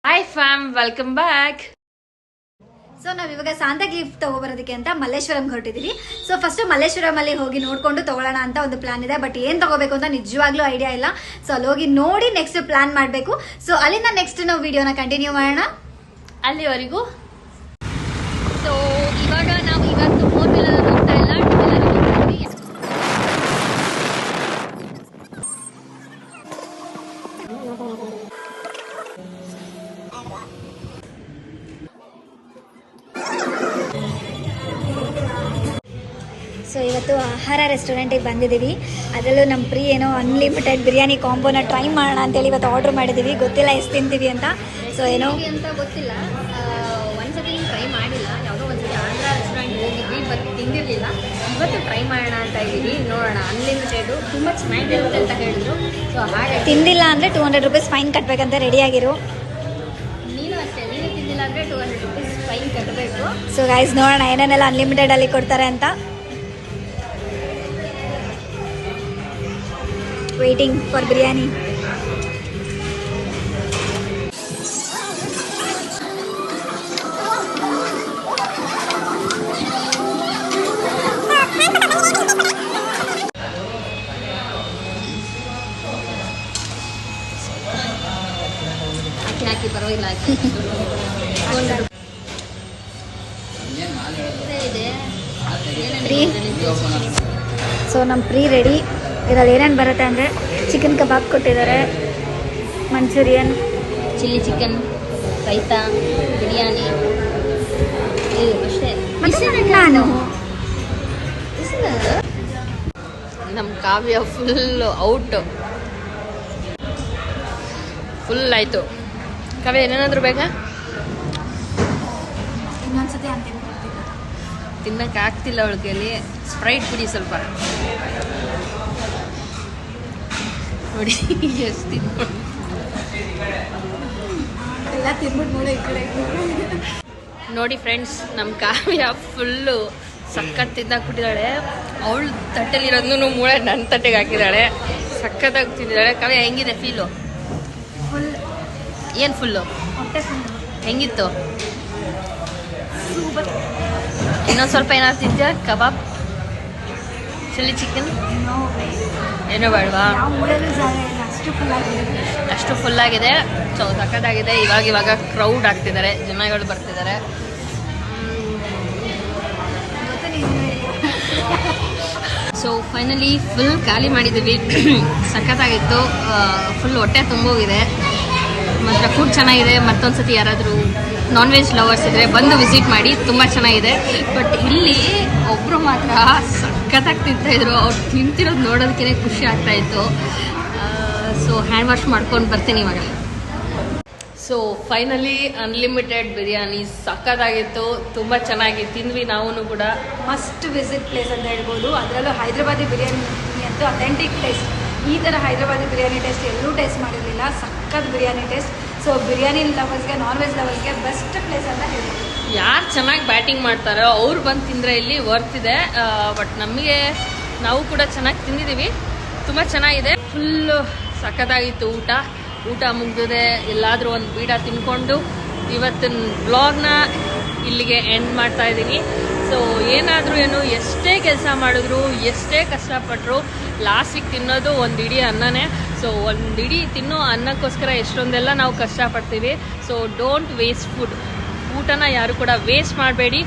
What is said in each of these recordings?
Hi fam, welcome back. So ನಾವ್ ಇವಾಗ Santa gift ತಗೋಬರೋದಕ್ಕೆ ಅಂತ ಮಲ್ಲೇಶ್ವರಂ ಹೊರಟಿದೀವಿ. ಸೊ ಫಸ್ಟ್ ಮಲ್ಲೇಶ್ವರಂ ಅಲ್ಲಿ ಹೋಗಿ ನೋಡ್ಕೊಂಡು ತಗೊಳ್ಳೋಣ ಅಂತ ಒಂದು ಪ್ಲಾನ್ ಇದೆ. ಬಟ್ ಏನ್ ತಗೋಬೇಕು ಅಂತ ನಿಜವಾಗ್ಲೂ ಐಡಿಯಾ ಇಲ್ಲ. ಸೊ ಅಲ್ಲಿ ಹೋಗಿ ನೋಡಿ ನೆಕ್ಸ್ಟ್ ಪ್ಲಾನ್ ಮಾಡಬೇಕು. ಸೊ ಅಲ್ಲಿಂದ ನೆಕ್ಸ್ಟ್ ನಾವು ವಿಡಿಯೋನ ಕಂಟಿನ್ಯೂ ಮಾಡೋಣ. ಅಲ್ಲಿವರೆಗೂ ಸೊ ಇವಾಗ ನಾವು ಇವತ್ತು 4 ವೀಲರ್ ಹೋಗ್ತಾ ಇಲ್ಲ, 2 ವೀಲರ್ ಹೋಗ್ತಾ ಇದ್ದೀವಿ. ಸೊ ಇವತ್ತು ಆಹಾರ ರೆಸ್ಟೋರೆಂಟಿಗೆ ಬಂದಿದ್ದೀವಿ. ಅದರಲ್ಲೂ ನಮ್ಮ ಪ್ರೀ ಏನೋ ಅನ್ಲಿಮಿಟೆಡ್ ಬಿರಿಯಾನಿ ಕಾಂಬೋನ ಟ್ರೈ ಮಾಡೋಣ ಅಂತೇಳಿ ಇವತ್ತು ಆರ್ಡರ್ ಮಾಡಿದ್ದೀವಿ. ಗೊತ್ತಿಲ್ಲ ಎಷ್ಟು ತಿಂತೀವಿ ಅಂತ. ಸೊ ಏನೋ ಅಂತ ಗೊತ್ತಿಲ್ಲ, ಒಂದ್ಸತಿ ಟ್ರೈ ಮಾಡಿಲ್ಲ. ಯಾವುದೋ ಒಂದ್ಸತಿ ಆಂಧ್ರ ರೆಸ್ಟೋರೆಂಟ್ ಹೋಗಿದ್ವಿ, ಬಟ್ ತಿಂದಿರಲಿಲ್ಲ. ಇವತ್ತು ಟ್ರೈ ಮಾಡೋಣ ಅಂತ ಇದ್ದೀವಿ. ನೋಡೋಣ. ಅನ್ಲಿಮಿಟೆಡು ತುಂಬ ಚೆನ್ನಾಗಿರುತ್ತೆ ಅಂತ ಹೇಳಿದ್ರು. ಸೊ ಹಾಗೆ ತಿಂದಿಲ್ಲ ಅಂದರೆ 200 ರೂಪೀಸ್ ಫೈನ್ ಕಟ್ಟಬೇಕಂತ ರೆಡಿಯಾಗಿರು. ನೀನು ಅಷ್ಟೇ, ನೀನು ತಿಂದಿಲ್ಲ ಅಂದರೆ 200 ರೂಪೀಸ್ ಫೈನ್ ಕಟ್ಟಬೇಕು. ಸೊ ಗೈಸ್ ನೋಡೋಣ ಏನೇನೆಲ್ಲ ಅನ್ಲಿಮಿಟೆಡ್ ಅಲ್ಲಿ ಕೊಡ್ತಾರೆ ಅಂತ. Waiting for biryani. ಹಾಕಿ ಪರವಾಗಿಲ್ಲ, ಹಾಕಿ. ಸೊ ನಮ್ಮ ಪ್ರೀ ರೆಡಿ. ಇದರಲ್ಲಿ ಏನೇನು ಬರುತ್ತೆ ಅಂದರೆ ಚಿಕನ್ ಕಬಾಬ್ ಕೊಟ್ಟಿದ್ದಾರೆ, ಮಂಚೂರಿಯನ್, ಚಿಲ್ಲಿ ಚಿಕನ್, ರೈತಾ, ಬಿರಿಯಾನಿ, ಅಷ್ಟೇ. ನಾನು ನಮ್ಮ ಕಾವ್ಯ ಫುಲ್ ಔಟ್, ಫುಲ್ ಆಯಿತು. ಕಾವ್ಯ ಏನೇನಾದರೂ ಬೇಕಾ? ಇನ್ನೊಂದ್ಸತಿ ಅಂತೀನಿ. ತಿನ್ನಕ್ಕೆ ಆಗ್ತಿಲ್ಲ ಅವಳ ಕೈಯಲ್ಲಿ. ಸ್ಪ್ರೈಟ್ ಕುಡಿ ಸ್ವಲ್ಪ. ನೋಡಿ ಎಷ್ಟು ತಿನ್ಕೊಂಡು ಎಲ್ಲ ತಿನ್ಬಿಟ್ಟು ನೋಡೋ ಈ ಕಡೆ. ನೋಡಿ ಫ್ರೆಂಡ್ಸ್, ನಮ್ಮ ಕಾವ್ಯ ಫುಲ್ಲು ಸಖತ್ ತಿಂದಾಕ್ಬಿಟ್ಟಿದ್ದಾಳೆ. ಅವಳು ತಟ್ಟೆಲಿರೋದನ್ನು ಮೂಳೆ ನನ್ನ ತಟ್ಟೆಗೆ ಹಾಕಿದ್ದಾಳೆ. ಸಖತ್ತಾಗಿ ತಿಂದಿದ್ದಾಳೆ. ಕಾವ್ಯ ಹೆಂಗಿದೆ ಫೀಲು? ಫುಲ್ ಏನು ಫುಲ್ಲು? ಹೊಟ್ಟೆ ಫುಲ್ ಹೆಂಗಿತ್ತು? ಸೂಪರ್. ಇನ್ನೊಂದು ಸ್ವಲ್ಪ ಏನಾದ್ರು ತಿಂತೀಯ? ಕಬಾಬ್, ಚಿಲ್ಲಿ ಚಿಕನ್ ಏನೋ ಬೇಡವಾ? ಯಾವ ಮೂಳೆನೂ ಜಾಗ ಇಲ್ಲ, ಅಷ್ಟು ಫುಲ್ ಆಗಿದೆ. ಅಷ್ಟು ಫುಲ್ಲಾಗಿದೆ. ಸೊ ಸಖತ್ತಾಗಿದೆ. ಇವಾಗ ಕ್ರೌಡ್ ಆಗ್ತಿದ್ದಾರೆ, ಜನಗಳು ಬರ್ತಿದ್ದಾರೆ. ಸೊ ಫೈನಲಿ ಫುಲ್ ಖಾಲಿ ಮಾಡಿದ್ದೀವಿ. ಸಖತ್ತಾಗಿತ್ತು. ಫುಲ್ ಹೊಟ್ಟೆ ತುಂಬೋಗಿದೆ. ಮಾತ್ರ ಫುಡ್ ಚೆನ್ನಾಗಿದೆ. ಮತ್ತೊಂದು ಸತಿ ಯಾರಾದರೂ ನಾನ್ ವೆಜ್ ಲವರ್ಸ್ ಇದ್ದರೆ ಬಂದು ವಿಸಿಟ್ ಮಾಡಿ, ತುಂಬ ಚೆನ್ನಾಗಿದೆ. ಬಟ್ ಇಲ್ಲಿ ಒಬ್ಬರು ಮಾತ್ರ ಸಖತ್ತಾಗಿ ತಿಂತಾಯಿದ್ರು. ಅವ್ರು ತಿಂತಿರೋದು ನೋಡೋದಕ್ಕೇ ಖುಷಿ ಆಗ್ತಾಯಿತ್ತು. ಸೊ ಹ್ಯಾಂಡ್ ವಾಶ್ ಮಾಡ್ಕೊಂಡು ಬರ್ತೀನಿ ಇವಾಗ. ಸೊ ಫೈನಲಿ ಅನ್ಲಿಮಿಟೆಡ್ ಬಿರಿಯಾನಿ ಸಖತ್ತಾಗಿತ್ತು. ತುಂಬ ಚೆನ್ನಾಗಿ ತಿಂದ್ವಿ ನಾವು ಕೂಡ. ಮಸ್ಟ್ ವಿಸಿಟ್ ಪ್ಲೇಸ್ ಅಂತ ಹೇಳ್ಬೋದು. ಅದರಲ್ಲೂ ಹೈದ್ರಾಬಾದಿ ಬಿರಿಯಾನಿ ಅಂತೂ ಅಥೆಂಟಿಕ್ ಟೇಸ್ಟ್. ಈ ಥರ ಹೈದ್ರಾಬಾದಿ ಬಿರಿಯಾನಿ ಟೇಸ್ಟ್ ಎಲ್ಲೂ ಟೇಸ್ಟ್ ಮಾಡಿರಲಿಲ್ಲ. ಸಖತ್ ಬಿರಿಯಾನಿ ಟೇಸ್ಟ್. ಸೊ ಬಿರಿಯಾನಿ ಲವರ್ಸ್ಗೆ, ನಾನ್ ವೆಜ್ ಲವರ್ಸ್ಗೆ ಬೆಸ್ಟ್ ಪ್ಲೇಸ್ ಅಂತ ಹೇಳ್ಬೋದು. ಯಾರು ಚೆನ್ನಾಗಿ ಬ್ಯಾಟಿಂಗ್ ಮಾಡ್ತಾರೋ ಅವ್ರು ಬಂದು ತಿಂದರೆ ಇಲ್ಲಿ ವರ್ತ್ ಇದೆ. ಬಟ್ ನಮಗೆ, ನಾವು ಕೂಡ ಚೆನ್ನಾಗಿ ತಿಂದಿದ್ದೀವಿ. ತುಂಬ ಚೆನ್ನಾಗಿದೆ. ಫುಲ್ಲು ಸಖತ್ತಾಗಿತ್ತು ಊಟ ಮುಗಿದಿದೆ. ಎಲ್ಲಾದರೂ ಒಂದು ಬೀಡ ತಿನ್ಕೊಂಡು ಇವತ್ತಿನ ಬ್ಲಾಗ್ನ ಇಲ್ಲಿಗೆ ಎಂಡ್ ಮಾಡ್ತಾ ಇದ್ದೀನಿ. ಸೊ ಏನು ಎಷ್ಟೇ ಕೆಲಸ ಮಾಡಿದ್ರು, ಎಷ್ಟೇ ಕಷ್ಟಪಟ್ಟರು, ಲಾಸ್ಟಿಗೆ ತಿನ್ನೋದು ಒಂದು ಇಡೀ ಅನ್ನನೇ. ಸೊ ಒಂದು ಇಡೀ ತಿನ್ನೋ ಅನ್ನಕ್ಕೋಸ್ಕರ ಎಷ್ಟೊಂದೆಲ್ಲ ನಾವು ಕಷ್ಟಪಡ್ತೀವಿ. So don't waste food. ಊಟನ ಯಾರು ಕೂಡ ವೇಸ್ಟ್ ಮಾಡಬೇಡಿ.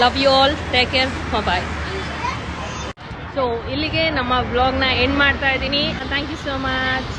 Love you all. Take care. Bye. So ಇಲ್ಲಿಗೆ ನಮ್ಮ ವ್ಲಾಗ್ನ ಎಂಡ್ ಮಾಡ್ತಾ ಇದ್ದೀನಿ. Thank you so much.